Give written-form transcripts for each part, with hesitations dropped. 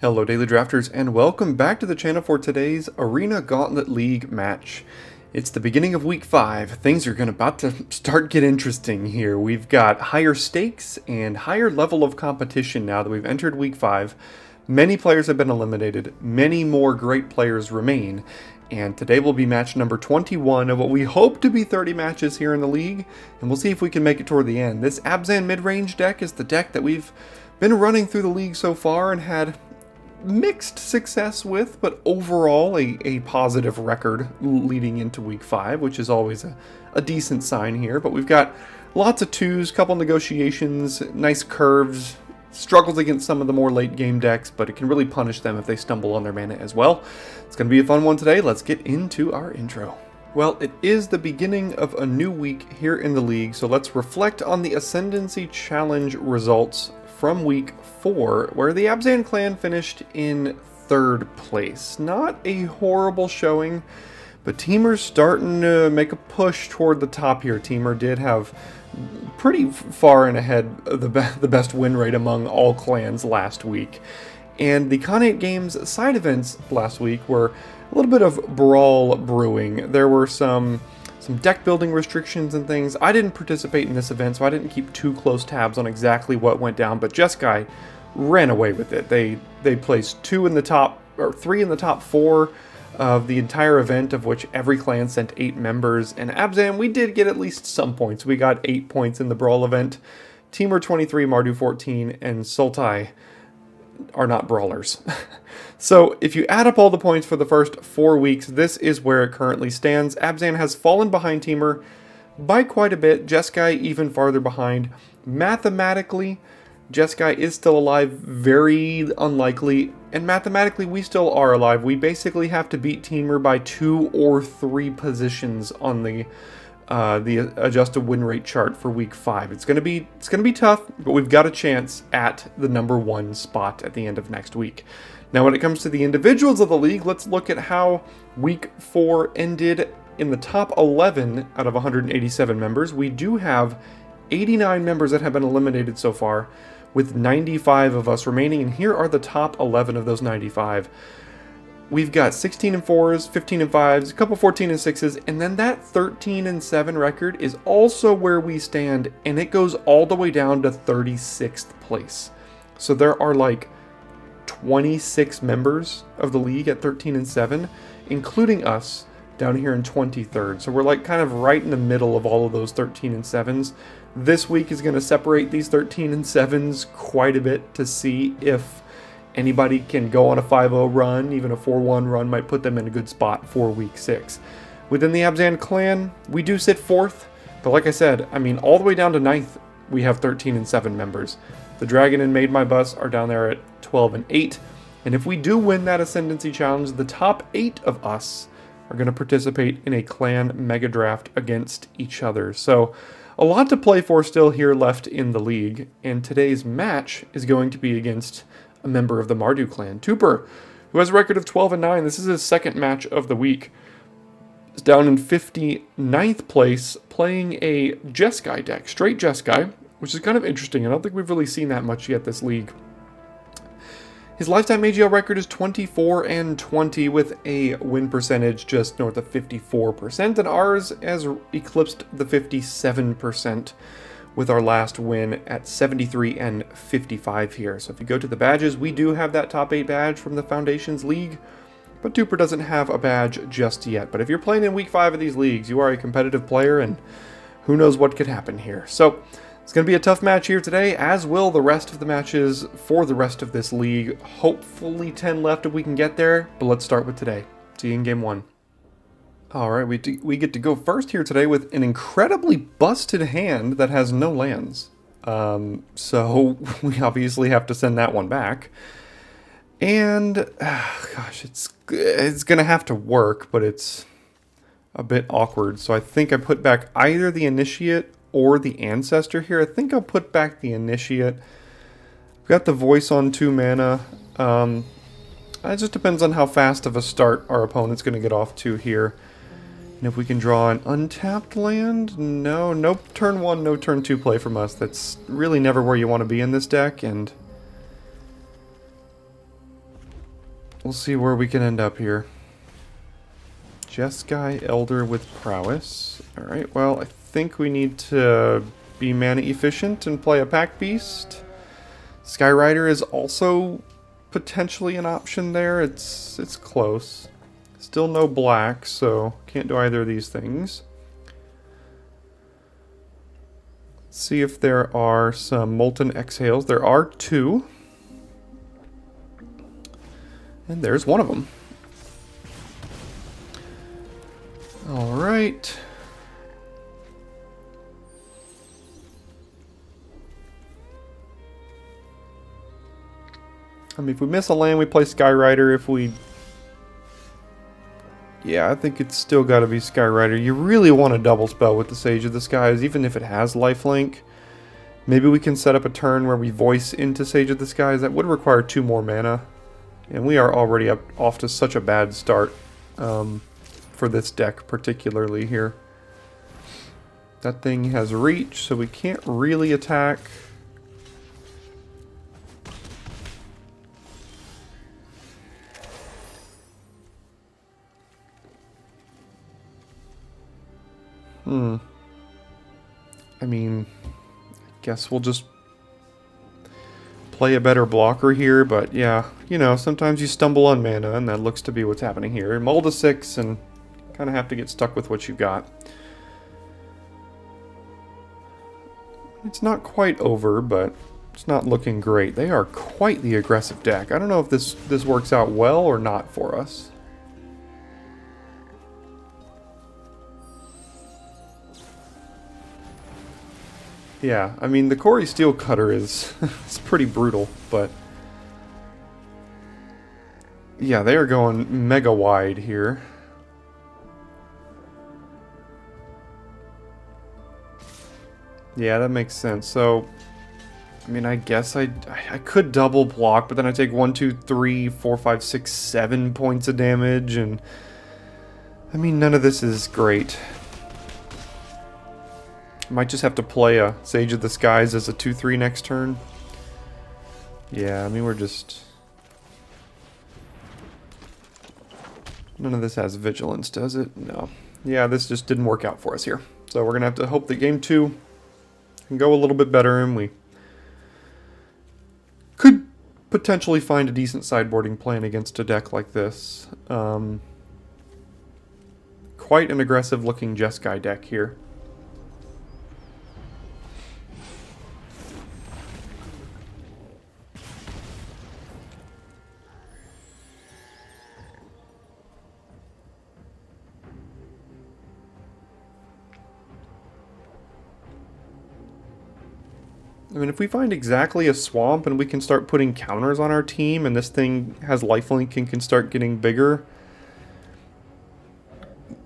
Hello Daily Drafters and welcome back to the channel for today's Arena Gauntlet League match. It's the beginning of week 5. Things are about to start get interesting here. We've got higher stakes and higher level of competition now that we've entered week 5. Many players have been eliminated, many more great players remain, and today will be match number 21 of what we hope to be 30 matches here in the league, and we'll see if we can make it toward the end. This Abzan mid-range deck is the deck that we've been running through the league so far and had mixed success with, but overall a positive record leading into week 5, which is always a decent sign here. But we've got lots of twos, couple negotiations, nice curves, struggles against some of the more late game decks, but it can really punish them if they stumble on their mana as well. It's going to be a fun one today. Let's get into our intro. Well, it is the beginning of a new week here in the league, so let's reflect on the Ascendancy Challenge results from week 4, where the Abzan clan finished in 3rd place. Not a horrible showing, but Teamer's starting to make a push toward the top here. Teamer did have pretty far and ahead of the best win rate among all clans last week. And the Con8 Games side events last week were a little bit of brawl brewing. There were some deck building restrictions and things. I didn't participate in this event, so I didn't keep too close tabs on exactly what went down, but Jeskai ran away with it. They placed 3 in the top 4 of the entire event, of which every clan sent 8 members, and Abzan, we did get at least some points. We got 8 points in the Brawl event. Teamer 23, Mardu 14, and Sultai are not brawlers. So if you add up all the points for the first 4 weeks, this is where it currently stands. Abzan has fallen behind Teamer by quite a bit. Jeskai even farther behind. Mathematically, Jeskai is still alive, very unlikely, and mathematically we still are alive. We basically have to beat Teamer by 2 or 3 positions on the adjusted win rate chart for week 5. It's gonna be tough, but we've got a chance at the number 1 spot at the end of next week. Now, when it comes to the individuals of the league, let's look at how week 4 ended in the top 11 out of 187 members. We do have 89 members that have been eliminated so far, with 95 of us remaining, and here are the top 11 of those 95. We've got 16 and 4s, 15 and 5s, a couple 14 and 6s, and then that 13 and 7 record is also where we stand, and it goes all the way down to 36th place. So there are like 26 members of the league at 13 and 7, including us down here in 23rd. So we're like kind of right in the middle of all of those 13 and 7s. This week is going to separate these 13 and 7s quite a bit to see if anybody can go on a 5-0 run. Even a 4-1 run might put them in a good spot for week 6. Within the Abzan clan, we do sit 4th, but like I said, I mean, all the way down to 9th, we have 13 and 7 members. The Dragon and Made My Bus are down there at 12 and 8, and if we do win that Ascendancy Challenge, the top 8 of us are going to participate in a clan mega draft against each other. So a lot to play for still here left in the league, and today's match is going to be against a member of the Mardu clan, Tuper, who has a record of 12 and 9. This is his second match of the week. He's down in 59th place, playing a Jeskai deck, straight Jeskai, which is kind of interesting. I don't think we've really seen that much yet this league. His lifetime AGL record is 24 and 20 with a win percentage just north of 54%, and ours has eclipsed the 57% with our last win at 73 and 55 here. So if you go to the badges, we do have that top 8 badge from the Foundations League, but Tuper doesn't have a badge just yet. But if you're playing in week 5 of these leagues, you are a competitive player, and who knows what could happen here. So it's going to be a tough match here today, as will the rest of the matches for the rest of this league. Hopefully 10 left if we can get there, but let's start with today. See you in game 1. Alright, we get to go first here today with an incredibly busted hand that has no lands. So we obviously have to send that one back. And, gosh, it's going to have to work, but it's a bit awkward. So I think I put back either the Initiate or the Ancestor here. I think I'll put back the Initiate. I've got the Voice on 2 mana. It just depends on how fast of a start our opponent's going to get off to here. And if we can draw an untapped land, no turn 1, no turn 2 play from us. That's really never where you want to be in this deck, and we'll see where we can end up here. Jeskai Elder with Prowess. Alright, well, I think we need to be mana efficient and play a Pack Beast. Skyrider is also potentially an option there. It's close. Still no black, so can't do either of these things. Let's see if there are some Molten Exhales. There are 2. And there's one of them. Alright. I mean, if we miss a land, we play Skyrider. If we... Yeah, I think it's still got to be Skyrider. You really want to double spell with the Sage of the Skies, even if it has lifelink. Maybe we can set up a turn where we voice into Sage of the Skies. That would require 2 more mana. And we are already off to such a bad start for this deck, particularly here. That thing has reach, so we can't really attack. I mean, I guess we'll just play a better blocker here, but yeah, you know, sometimes you stumble on mana, and that looks to be what's happening here. Mull to 6, and kind of have to get stuck with what you've got. It's not quite over, but it's not looking great. They are quite the aggressive deck. I don't know if this works out well or not for us. Yeah, I mean, the Corey Steel Cutter is it's pretty brutal, but... Yeah, they are going mega wide here. Yeah, that makes sense. So, I mean, I guess I could double block, but then I take 1, 2, 3, 4, 5, 6, 7 points of damage, and... I mean, none of this is great. Might just have to play a Sage of the Skies as a 2-3 next turn. Yeah, I mean, we're just... None of this has Vigilance, does it? No. Yeah, this just didn't work out for us here. So we're going to have to hope that game 2 can go a little bit better, and we could potentially find a decent sideboarding plan against a deck like this. Quite an aggressive-looking Jeskai deck here. I mean, if we find exactly a swamp and we can start putting counters on our team and this thing has lifelink and can start getting bigger,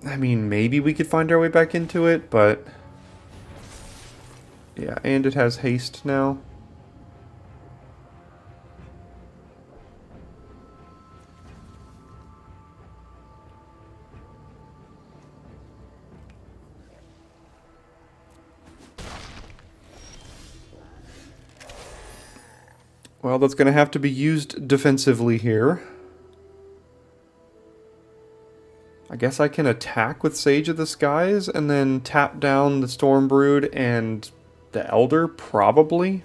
I mean, maybe we could find our way back into it, but... Yeah, and it has haste now. Well, that's going to have to be used defensively here. I guess I can attack with Sage of the Skies and then tap down the Stormbrood and the Elder, probably.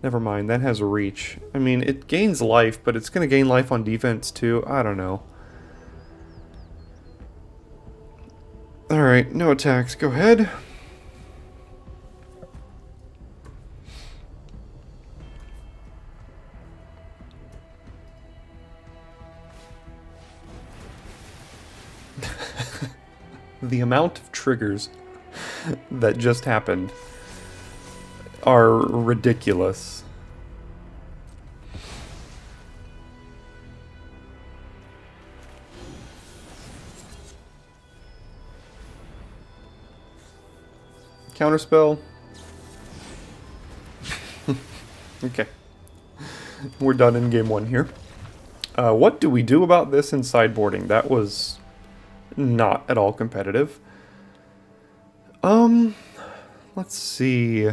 Never mind, that has reach. I mean, it gains life, but it's going to gain life on defense too. I don't know. Alright, no attacks. Go ahead. The amount of triggers that just happened are ridiculous. Counterspell. Okay. We're done in game 1 here. What do we do about this in sideboarding? That was not at all competitive. Let's see.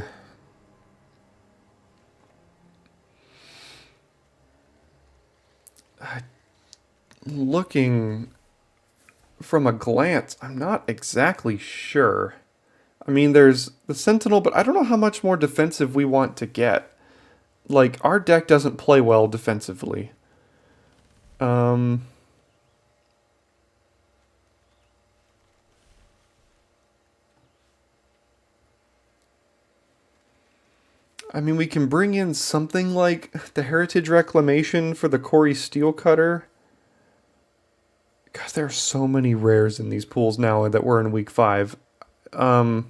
looking from a glance, I'm not exactly sure. I mean, there's the Sentinel, but I don't know how much more defensive we want to get. Like, our deck doesn't play well defensively. I mean, we can bring in something like the Heritage Reclamation for the Corey Steel Cutter. Gosh, there are so many rares in these pools now that we're in week 5. There's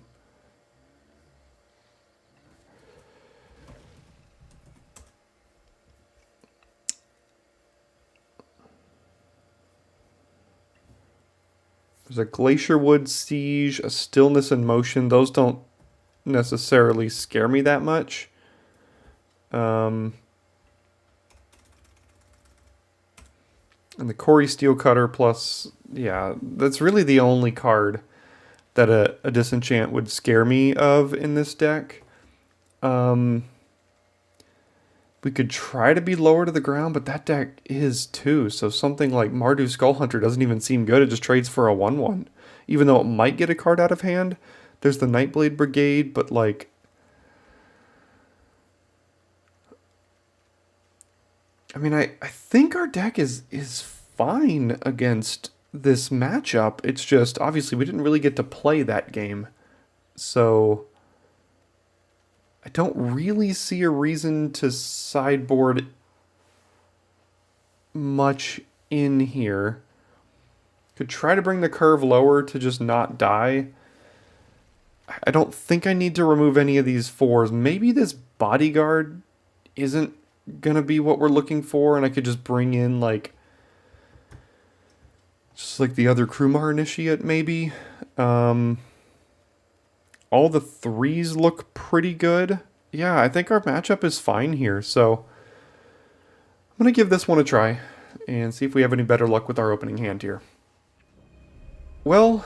a Glacierwood Siege, a Stillness in Motion. Those don't necessarily scare me that much. And the Corey Steel Cutter plus, yeah, that's really the only card that a Disenchant would scare me of in this deck. We could try to be lower to the ground, but that deck is too. So something like Mardu Skullhunter doesn't even seem good. It just trades for a 1/1. Even though it might get a card out of hand. There's the Nightblade Brigade, but like... I mean, I think our deck is fine against this matchup. It's just, obviously, we didn't really get to play that game. So... I don't really see a reason to sideboard much in here. Could try to bring the curve lower to just not die. I don't think I need to remove any of these 4s. Maybe this Bodyguard isn't gonna be what we're looking for, and I could just bring in like just like the other Krumar Initiate maybe. All the 3s look pretty good. Yeah, I think our matchup is fine here, so I'm going to give this one a try and see if we have any better luck with our opening hand here. Well,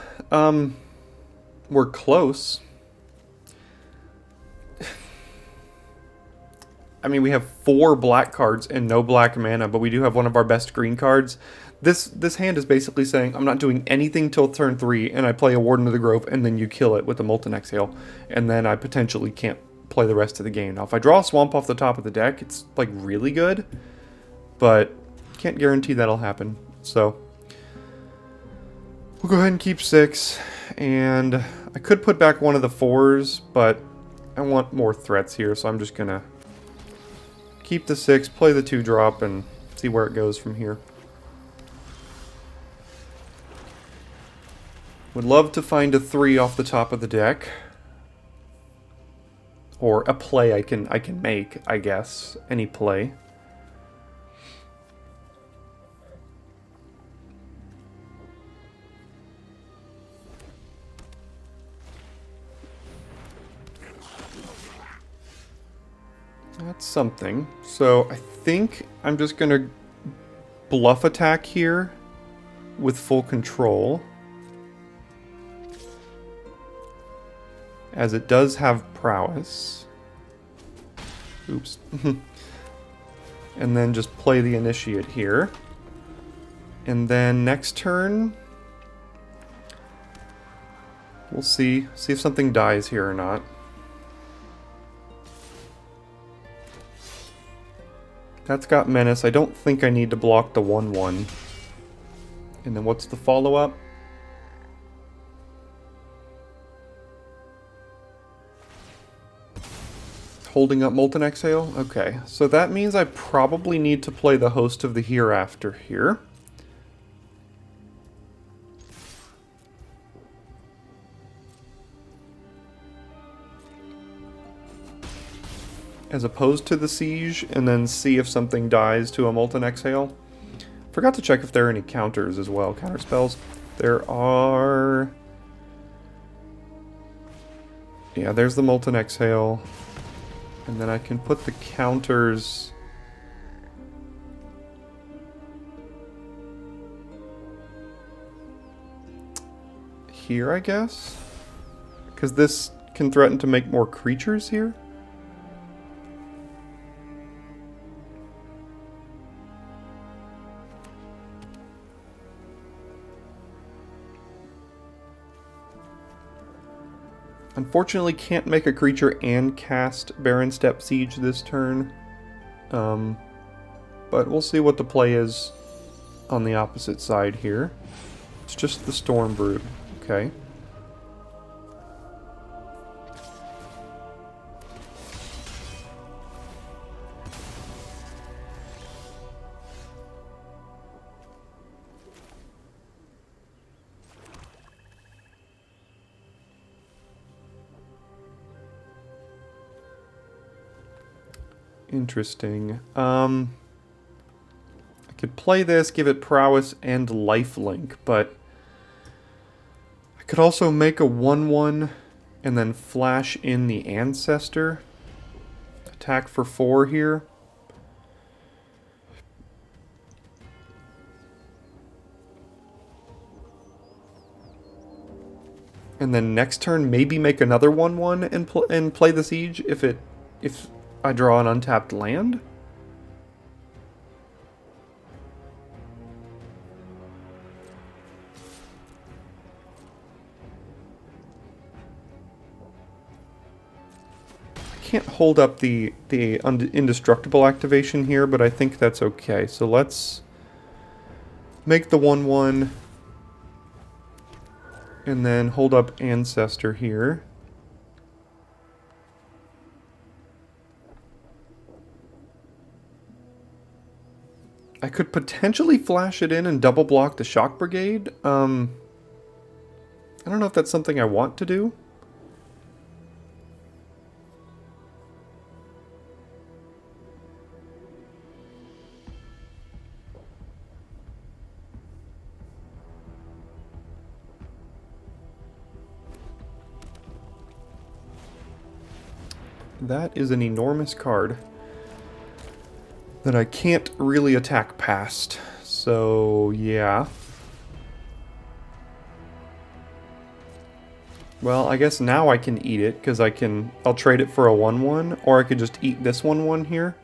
we're close. I mean, we have 4 black cards and no black mana, but we do have one of our best green cards. This hand is basically saying, I'm not doing anything till turn 3, and I play a Warden of the Grove, and then you kill it with a Molten Exhale, and then I potentially can't play the rest of the game. Now, if I draw a Swamp off the top of the deck, it's, like, really good, but can't guarantee that'll happen. So, we'll go ahead and keep 6, and I could put back one of the 4s, but I want more threats here, so I'm just gonna keep the 6, play the 2-drop, and see where it goes from here. Would love to find a 3 off the top of the deck. Or a play I can make, I guess. Any play. That's something. So I think I'm just going to bluff attack here with full control. As it does have prowess. Oops. And then just play the Initiate here. And then next turn, we'll see if something dies here or not. That's got Menace. I don't think I need to block the 1/1. And then what's the follow-up? Holding up Molten Exhale? Okay, so that means I probably need to play the Host of the Hereafter here. As opposed to the Siege, and then see if something dies to a Molten Exhale. Forgot to check if there are any counters as well, counter spells. There are... Yeah, there's the Molten Exhale. And then I can put the counters here, I guess? Because this can threaten to make more creatures here? Unfortunately, can't make a creature and cast Barren Steppe Siege this turn. But we'll see what the play is on the opposite side here. It's just the Storm Brood. Okay. Interesting. I could play this, give it prowess and lifelink, but I could also make a 1/1 and then flash in the Ancestor. Attack for 4 here. And then next turn maybe make another 1/1 and play the siege if I draw an untapped land. Can't hold up the indestructible activation here, but I think that's okay. So let's make the 1/1 and then hold up Ancestor here. I could potentially flash it in and double block the Shock Brigade. I don't know if that's something I want to do. That is an enormous card that I can't really attack past. So, yeah. Well, I guess now I can eat it, because I'll trade it for a 1/1, or I could just eat this 1/1 here.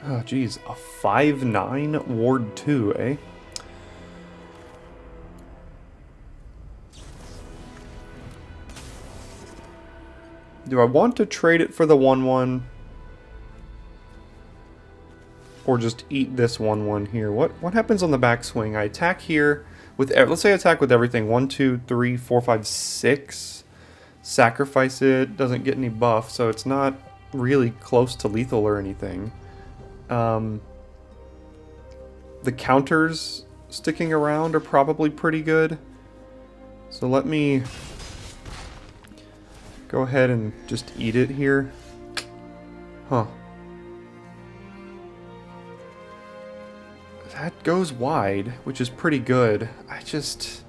Oh, geez, a 5/9 Ward 2, eh? Do I want to trade it for the 1/1? Or just eat this 1/1 here? What happens on the backswing? I attack here with, let's say I attack with everything. 1, 2, 3, 4, 5, 6. Sacrifice it, doesn't get any buff, so it's not really close to lethal or anything. The counters sticking around are probably pretty good. So let me go ahead and just eat it here. Huh. That goes wide, which is pretty good. I just...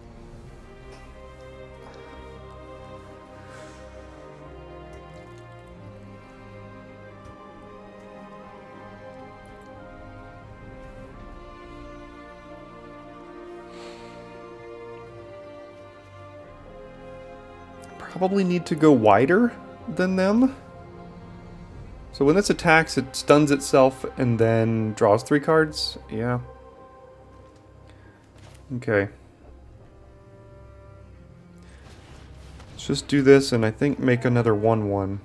probably need to go wider than them. So when this attacks, it stuns itself and then draws 3 cards. Yeah. Okay. Let's just do this and I think make another 1/1.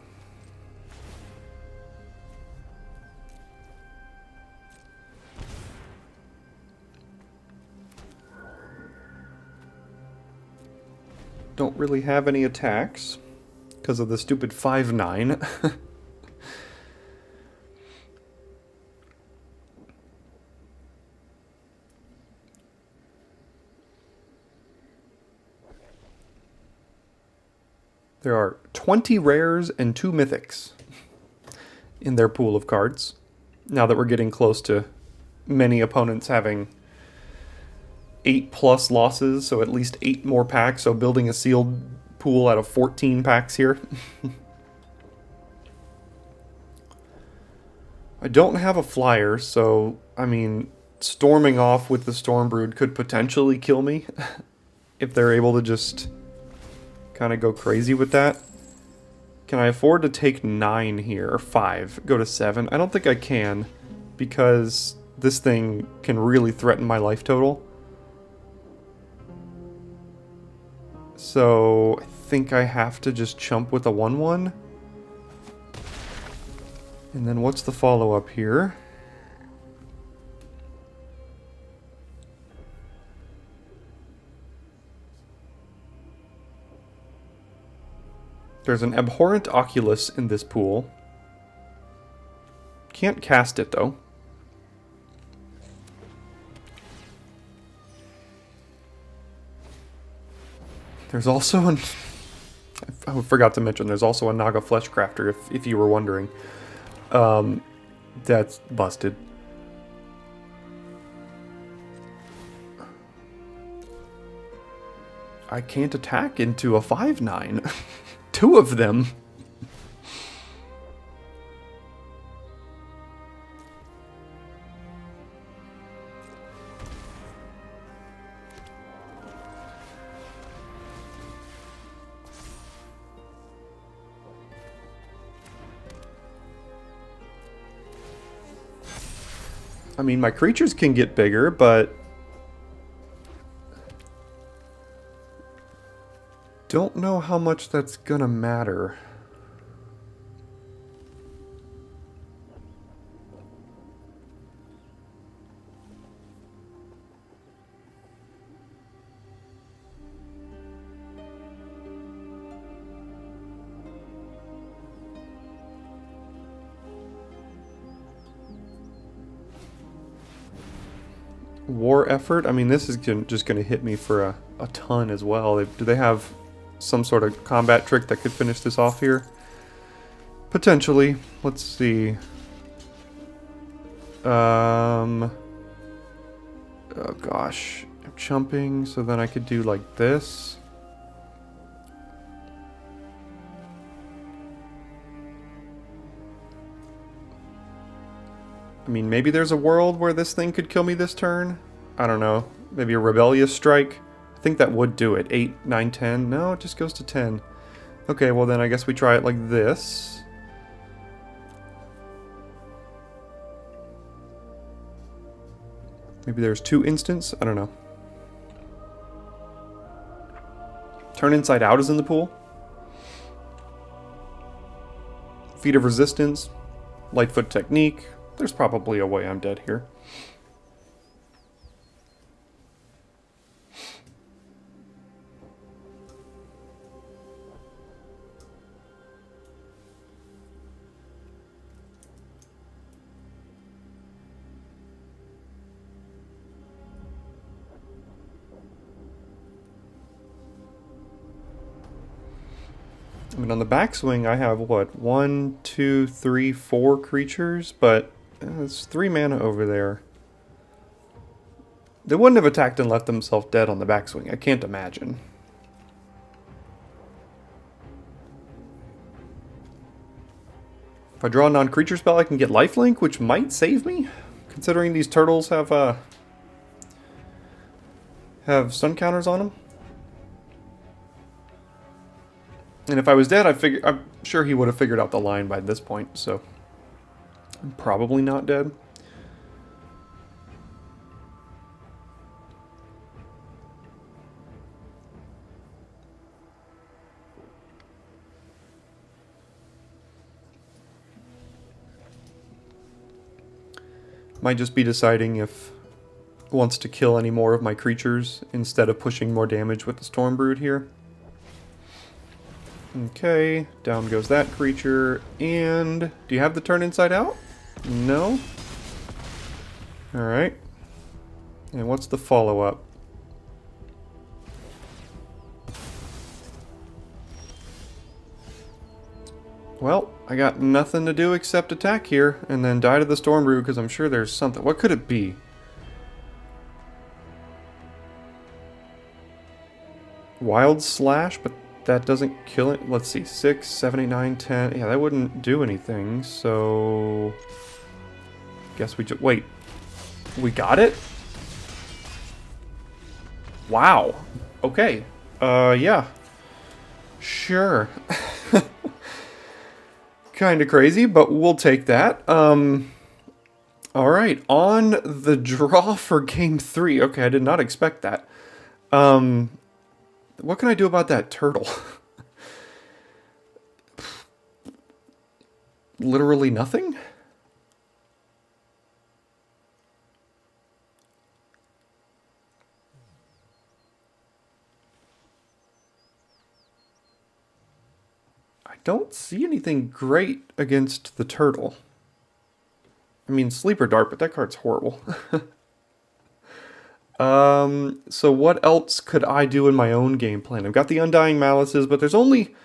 Don't really have any attacks because of the stupid 5/9. There are 20 rares and 2 mythics in their pool of cards. Now that we're getting close to many opponents having 8+ losses, so at least 8 more packs, so building a sealed pool out of 14 packs here. I don't have a flyer, so, I mean, storming off with the Storm Brood could potentially kill me if they're able to just kind of go crazy with that. Can I afford to take 9 here, or 5, go to 7? I don't think I can, because this thing can really threaten my life total. So, I think I have to just chump with a 1/1. And then what's the follow-up here? There's an Abhorrent Oculus in this pool. Can't cast it, though. There's also an... I forgot to mention, there's also a Naga Fleshcrafter, if you were wondering. That's busted. I can't attack into a 5/9. Two of them. I mean, my creatures can get bigger, but don't know how much that's gonna matter. War effort? I mean, this is just going to hit me for a ton as well. Do they have some sort of combat trick that could finish this off here? Potentially. Let's see. Oh gosh. I'm chumping, so then I could do like this. I mean, maybe there's a world where this thing could kill me this turn. I don't know. Maybe a Rebellious Strike. I think that would do it. 8, 9, 10. No, it just goes to 10. Okay, well then I guess we try it like this. Maybe there's 2 instants? I don't know. Turn Inside Out is in the pool. Feat of Resistance. Lightfoot Technique. There's probably a way I'm dead here. I mean, on the backswing, I have, what, 1, 2, 3, 4 creatures, but it's 3 mana over there. They wouldn't have attacked and left themselves dead on the backswing. I can't imagine. If I draw a non-creature spell, I can get lifelink, which might save me, considering these turtles have stun counters on them. And if I was dead, I'm sure he would have figured out the line by this point, so I'm probably not dead. Might just be deciding if it wants to kill any more of my creatures instead of pushing more damage with the Stormbrood here. Okay, down goes that creature, and do you have the Turn Inside Out? No? Alright. And what's the follow-up? Well, I got nothing to do except attack here, and then die to the Stormbrood, because I'm sure there's something. What could it be? Wild Slash, but that doesn't kill it. Let's see, 6, 7, 8, 9, 10. Yeah, that wouldn't do anything, so... Guess we just... Wait. We got it? Wow. Okay. Yeah. Sure. Kinda crazy, but we'll take that. Alright, on the draw for game 3. Okay, I did not expect that. What can I do about that turtle? literally nothing? I don't see anything great against the turtle. I mean, Sleeper Dart, but that card's horrible. So what else could I do in my own game plan? I've got the Undying Malices, but there's only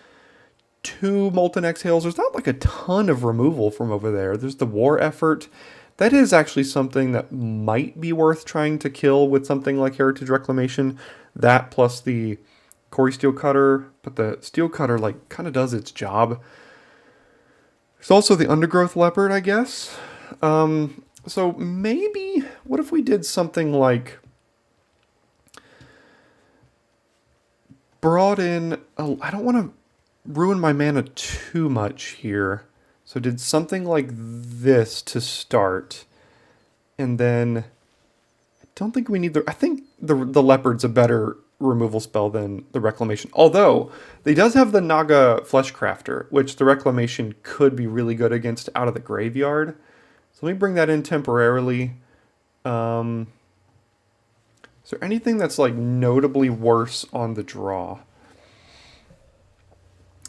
2 Molten Exhales. There's not like a ton of removal from over there. There's the War Effort. That is actually something that might be worth trying to kill with something like Heritage Reclamation. That plus the Quarry Steel Cutter, but the Steel Cutter like kind of does its job. There's also the Undergrowth Leopard, I guess. So maybe, what if we did something like brought in, I don't want to ruin my mana too much here. So did something like this to start. And then I don't think we need I think the Leopard's a better removal spell than the Reclamation. Although, they does have the Naga Fleshcrafter, which the Reclamation could be really good against out of the graveyard. So let me bring that in temporarily. Is there anything that's like notably worse on the draw?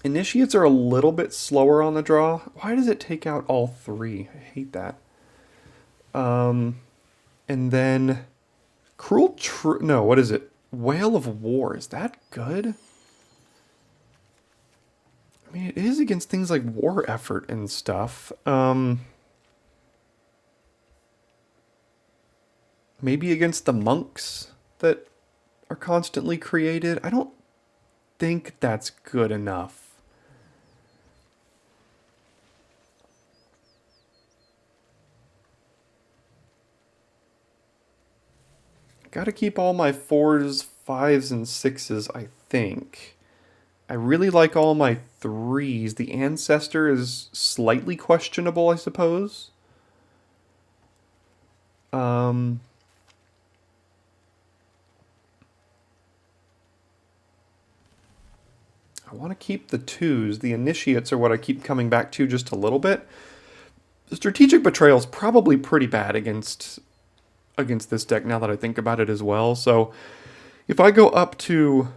Initiates are a little bit slower on the draw. Why does it take out all 3? I hate that. And then no, what is it? Whale of War. Is that good? I mean, it is against things like War Effort and stuff. Maybe against the monks that are constantly created. I don't think that's good enough. Gotta keep all my 4s, 5s, and 6s, I think. I really like all my 3s. The Ancestor is slightly questionable, I suppose. I want to keep the 2s. The Initiates are what I keep coming back to just a little bit. The Strategic Betrayal is probably pretty bad against this deck now that I think about it as well. So if I go up to,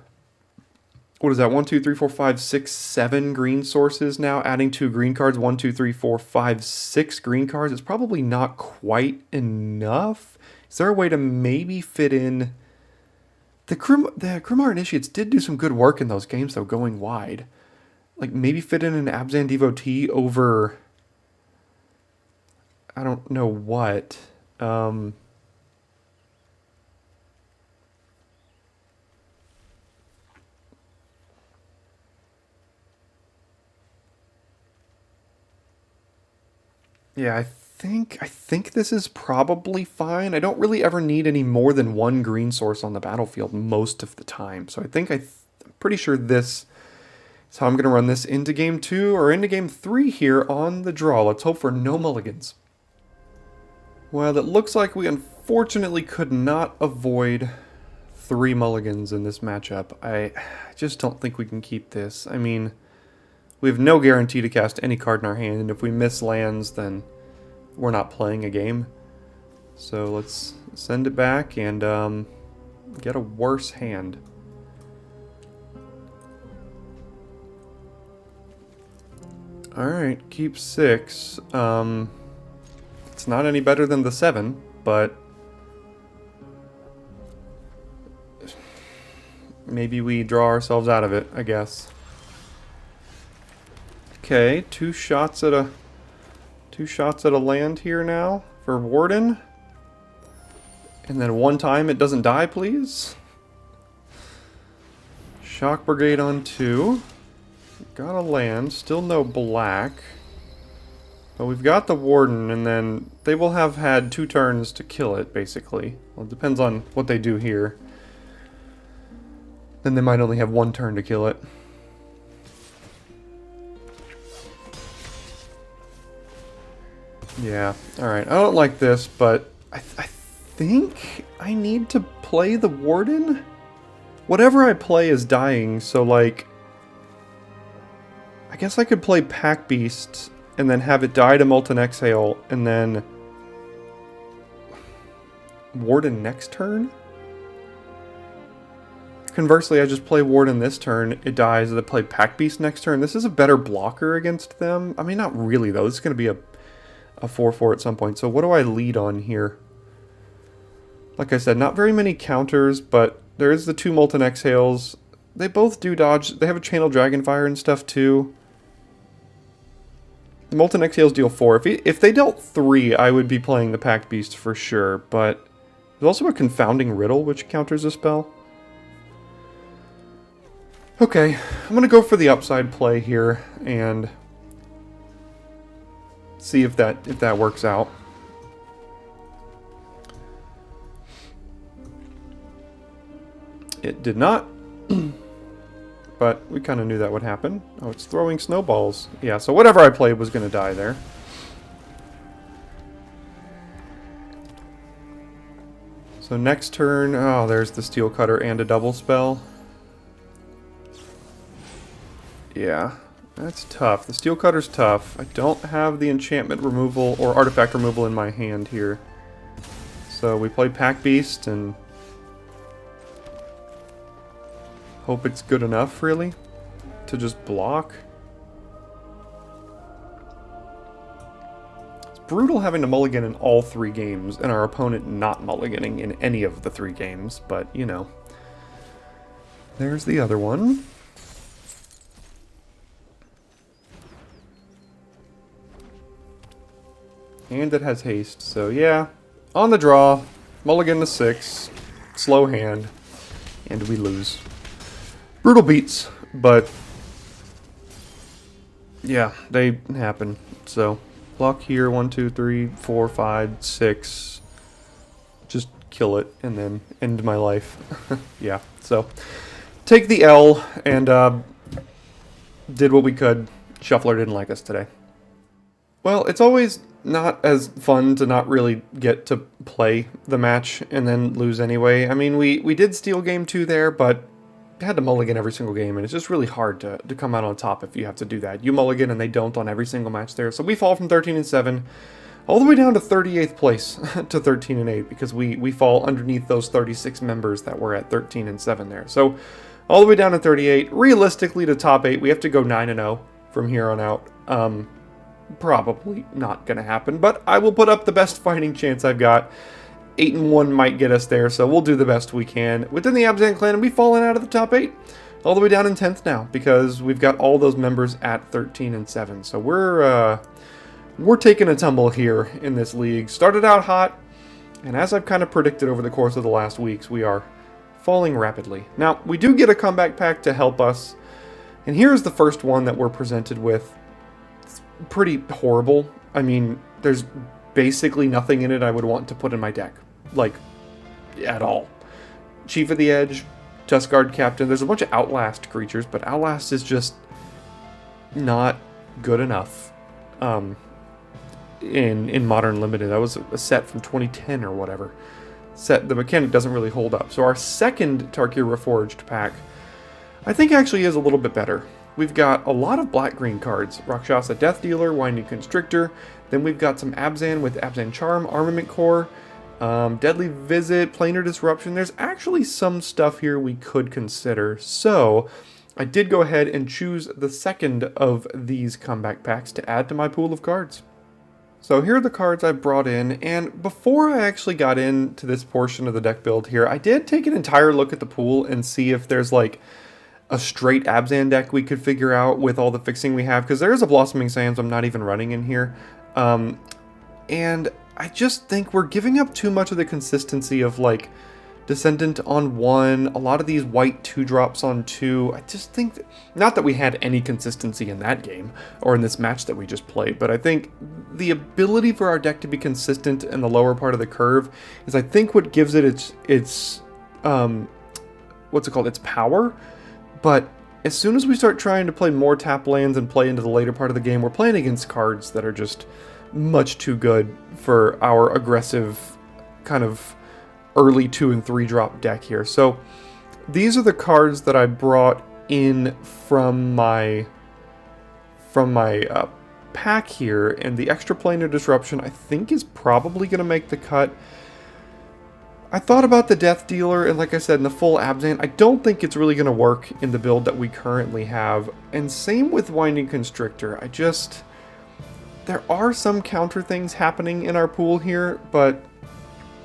what is that, 1, 2, 3, 4, 5, 6, 7 green sources now, adding 2 green cards, 1, 2, 3, 4, 5, 6 green cards, it's probably not quite enough. Is there a way to maybe fit in the Grimoire Initiates did do some good work in those games though, going wide. Like maybe fit in an Abzan Devotee over, I don't know what. Yeah, I think this is probably fine. I don't really ever need any more than 1 green source on the battlefield most of the time. So I think I'm pretty sure this is how I'm going to run this into game 2 or into game 3 here on the draw. Let's hope for no mulligans. Well, it looks like we unfortunately could not avoid 3 mulligans in this matchup. I just don't think we can keep this. I mean, we have no guarantee to cast any card in our hand, and if we miss lands, then we're not playing a game. So let's send it back and get a worse hand. Alright, keep 6. It's not any better than the 7, but maybe we draw ourselves out of it, I guess. Okay, 2 shots at a land here now for Warden. And then 1 time it doesn't die, please. Shock Brigade on 2. Got a land, still no black. But we've got the Warden, and then they will have had 2 turns to kill it, basically. Well, it depends on what they do here. Then they might only have 1 turn to kill it. Yeah, alright. I don't like this, but I think I need to play the Warden? Whatever I play is dying, so like, I guess I could play Pack Beast and then have it die to Molten Exhale, and then Warden next turn? Conversely, I just play Warden this turn, it dies, and then play Pack Beast next turn. This is a better blocker against them. I mean, not really, though. This is going to be a 4-4 at some point. So what do I lead on here? Like I said, not very many counters, but there is the 2 Molten Exhales. They both do dodge. They have a Channel Dragonfire and stuff, too. The Molten Exhales deal 4. If they dealt 3, I would be playing the Pack Beast for sure, but there's also a Confounding Riddle, which counters a spell. Okay, I'm going to go for the upside play here and see if that works out. It did not, but we kind of knew that would happen. Oh, it's throwing snowballs. Yeah, so whatever I played was going to die there. So next turn, oh, there's the Steel Cutter and a double spell. Yeah, that's tough. The Steel Cutter's tough. I don't have the enchantment removal or artifact removal in my hand here. So we play Pack Beast and hope it's good enough, really, to just block. It's brutal having to mulligan in all 3 games and our opponent not mulliganing in any of the 3 games, but, you know. There's the other one. And it has haste, so yeah. On the draw, mulligan to 6, slow hand, and we lose. Brutal beats, but yeah, they happen. So, block here, 1, 2, 3, 4, 5, 6. Just kill it, and then end my life. Yeah, so take the L, and did what we could. Shuffler didn't like us today. Well, it's always not as fun to not really get to play the match and then lose anyway. I mean, we did steal game 2 there, but had to mulligan every single game, and it's just really hard to come out on top if you have to do that. You mulligan and they don't on every single match there. So we fall from 13-7 all the way down to 38th place to 13-8 because we fall underneath those 36 members that were at 13-7 there. So all the way down to 38. Realistically, to top 8, we have to go 9-0 from here on out. Probably not going to happen, but I will put up the best fighting chance I've got. 8-1 might get us there, so we'll do the best we can. Within the Abzan clan, we've fallen out of the top 8, all the way down in 10th now, because we've got all those members at 13-7. So we're taking a tumble here in this league. Started out hot, and as I've kind of predicted over the course of the last weeks, we are falling rapidly. Now, we do get a comeback pack to help us, and here's the first one that we're presented with. Pretty horrible. I mean, there's basically nothing in it I would want to put in my deck. Like, at all. Chief of the Edge, Tuskguard Captain. There's a bunch of Outlast creatures, but Outlast is just not good enough in Modern Limited. That was a set from 2010 or whatever. The mechanic doesn't really hold up. So our second Tarkir Reforged pack, I think actually is a little bit better. We've got a lot of black-green cards. Rakshasa Death Dealer, Winding Constrictor. Then we've got some Abzan with Abzan Charm, Armament Core, Deadly Visit, Planar Disruption. There's actually some stuff here we could consider. So I did go ahead and choose the second of these comeback packs to add to my pool of cards. So here are the cards I brought in, and before I actually got into this portion of the deck build here, I did take an entire look at the pool and see if there's like a straight Abzan deck we could figure out with all the fixing we have, because there is a Blossoming Sands I'm not even running in here. And I just think we're giving up too much of the consistency of like Descendant on 1, a lot of these white 2-drops on 2. I just think that, not that we had any consistency in that game or in this match that we just played, but I think the ability for our deck to be consistent in the lower part of the curve is, I think, what gives it its what's it called, its power. But as soon as we start trying to play more tap lands and play into the later part of the game, we're playing against cards that are just much too good for our aggressive kind of early 2 and 3 drop deck here. So these are the cards that I brought in from my pack here, and the extra planar disruption I think is probably going to make the cut. I thought about the Death Dealer, and like I said, in the full Abzan, I don't think it's really going to work in the build that we currently have. And same with Winding Constrictor. There are some counter things happening in our pool here, but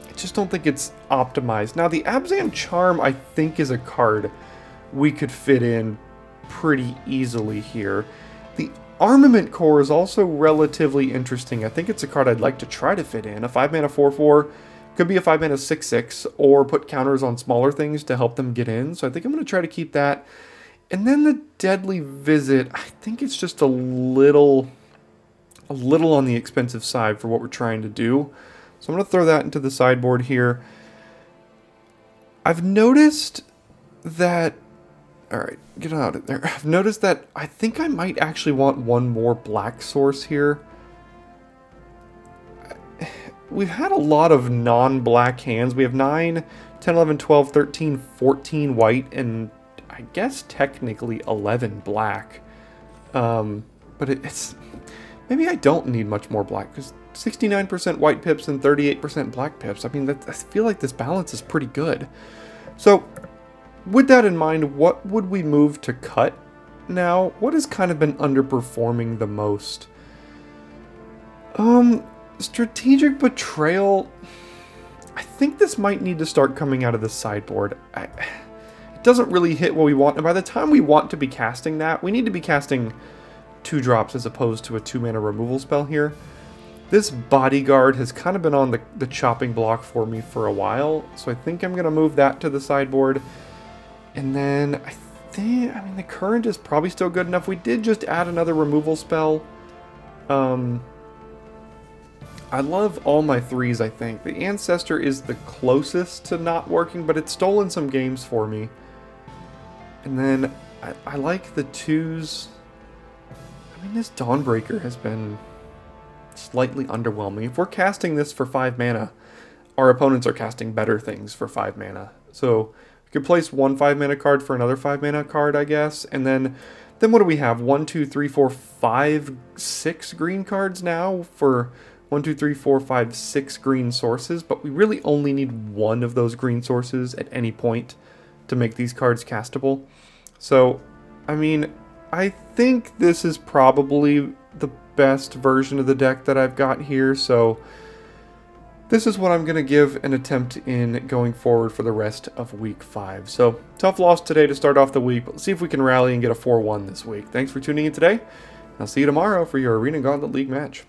I just don't think it's optimized. Now, the Abzan Charm, I think, is a card we could fit in pretty easily here. The Armament Core is also relatively interesting. I think it's a card I'd like to try to fit in. A 5-mana 4/4. Could be a 5-mana 6/6, or put counters on smaller things to help them get in. So I think I'm going to try to keep that. And then the Deadly Visit, I think it's just a little on the expensive side for what we're trying to do. So I'm going to throw that into the sideboard here. I've noticed that... Alright, get out of there. I've noticed that I think I might actually want one more black source here. We've had a lot of non-black hands. We have 9, 10, 11, 12, 13, 14 white, and I guess technically 11 black. But it's... Maybe I don't need much more black, because 69% white pips and 38% black pips. I mean, I feel like this balance is pretty good. So, with that in mind, what would we move to cut now? What has kind of been underperforming the most? Strategic Betrayal, I think this might need to start coming out of the sideboard. It doesn't really hit what we want, and by the time we want to be casting that, we need to be casting 2 drops as opposed to a 2-mana removal spell here. This Bodyguard has kind of been on the chopping block for me for a while, so I think I'm going to move that to the sideboard. And then I mean, the Current is probably still good enough. We did just add another removal spell. I love all my 3s, I think. The Ancestor is the closest to not working, but it's stolen some games for me. And then I like the 2s. I mean, this Dawnbreaker has been slightly underwhelming. If we're casting this for 5 mana, our opponents are casting better things for 5 mana. So we could place one 5-mana card for another 5-mana card, I guess. And then what do we have? 1, 2, 3, 4, 5, 6 green cards now for 1, 2, 3, 4, 5, 6 green sources. But we really only need one of those green sources at any point to make these cards castable. So, I mean, I think this is probably the best version of the deck that I've got here. So this is what I'm going to give an attempt in going forward for the rest of week 5. So, tough loss today to start off the week, but let's see if we can rally and get a 4-1 this week. Thanks for tuning in today. I'll see you tomorrow for your Arena Gauntlet League match.